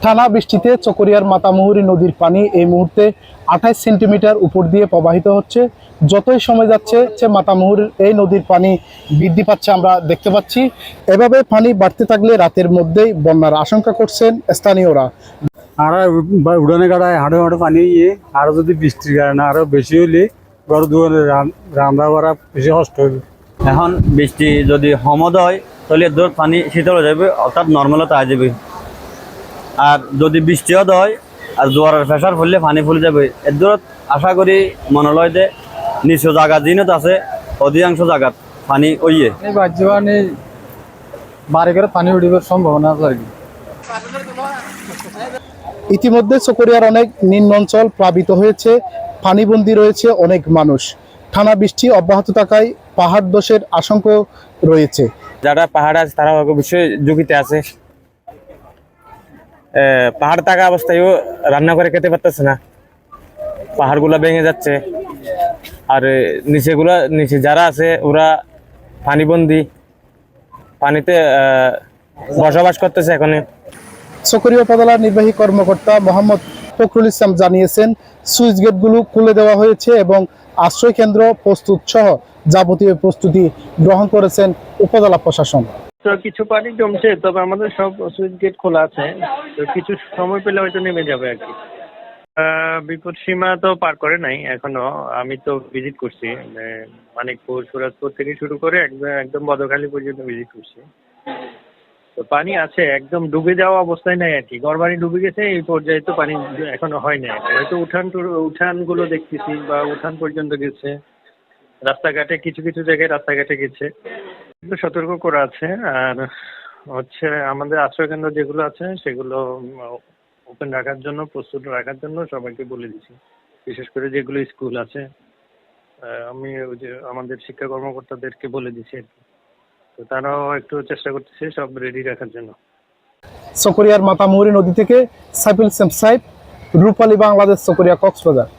টানা বৃষ্টিতে চকরিয়ার মাতামুহুরী নদীর পানি এই মুহূর্তে 28 সেন্টিমিটার উপর দিয়ে প্রবাহিত হচ্ছে। যতই সময় যাচ্ছে মাতামুহুরীর এই নদীর পানি বৃদ্ধি পাচ্ছে আমরা দেখতে পাচ্ছি। এভাবে পানি বাড়তে থাকলে রাতের মধ্যেই বন্যার আশঙ্কা করছেন স্থানীয়রা। আর উড়ানে গাড়ায় হাঁটে হাঁটে পানি আরো যদি বৃষ্টির কারণে আরো বেশি হইলে ঘর দুয়ারে রান্না করা বেশি কষ্ট হবে। এখন বৃষ্টি যদি হমদ হয় তাহলে এর পানি শীতল হয়ে যাবে, অর্থাৎ নর্মালতা আ যাবে। আর যদি বৃষ্টিও হয় আর জোয়ারের প্রেশার ফুললে পানি ফুলে যাবে। এর দূরত আশা করি মনে হয় যে নিচু জায়গা জিনত আছে অধিকাংশ জায়গাত পানি ওইয়ে বাড়ি করে পানি উঠিবার সম্ভাবনা আছে আর কি। ইতিমধ্যে চকরিয়ার অনেক নিম্ন অঞ্চল প্লাবিত হয়েছে, পানিবন্দী রয়েছে অনেক মানুষ। টানা বৃষ্টি অব্যাহত থাকায় পাহাড় ধসের আশঙ্কা রয়েছে। যারা পাহাড়ে আছে তারা অবশ্যই ঝুঁকিতে আছে। পাহাড় থাকা অবস্থায়ও রান্না করে খেতে পারতেছে না, পাহাড়গুলো ভেঙে যাচ্ছে। আর নিচে যারা আছে ওরা পানিবন্দী, পানিতে বসবাস করতেছে। এখন চকরিয়া উপজেলার নির্বাহী কর্মকর্তা মোহাম্মদ ফখরুল ইসলাম জানিয়েছেন, সুইচ গেটগুলো খুলে দেওয়া হয়েছে এবং আশ্রয় কেন্দ্র প্রস্তুত সহ যাবতীয় প্রস্তুতি গ্রহণ করেছেন উপজেলা প্রশাসন। তো কিছু পানি জমছে, তবে আমাদের সব সুইচ গেট খোলা আছে। তো কিছু সময় পেলে হয়তো নেমে যাবে আর কি। বিপদ সীমা তো পার করে নাই এখনো। আমি তো ভিজিট করছি, মানিকপুর সুরাজপুর থেকে শুরু করে একদম বদখালি পর্যন্ত ভিজিট করছি। তো পানি আছে, একদম ডুবে যাওয়া অবস্থায় নাই আর কি। ঘরবাড়ি ডুবে গেছে এই পর্যায়ে তো পানি এখনো হয় নাই। হয়তো উঠানগুলো দেখতেছি বা উঠান পর্যন্ত গেছে। রাস্তাঘাটে কিছু কিছু জায়গায় রাস্তাঘাটে গেছে, কিন্তু সতর্ক করা আছে। আর হচ্ছে আমাদের আশ্রয়কেন্দ্র যেগুলো আছে সেগুলো ওপেন রাখার জন্য, প্রস্তুত রাখার জন্য সবাইকে বলে দিচ্ছি। বিশেষ করে যেগুলো স্কুল আছে, আমি ওই যে আমাদের শিক্ষা কর্মকর্তাদেরকে বলে দিচ্ছি আর কি। তো তারাও একটু চেষ্টা করতেছে সব রেডি রাখার জন্য। চকরিয়ার মাতামুহুরী নদী থেকে সাইফুল ইসলাম সাইফ, রূপালী বাংলাদেশ, চকরিয়া, কক্সবাজার।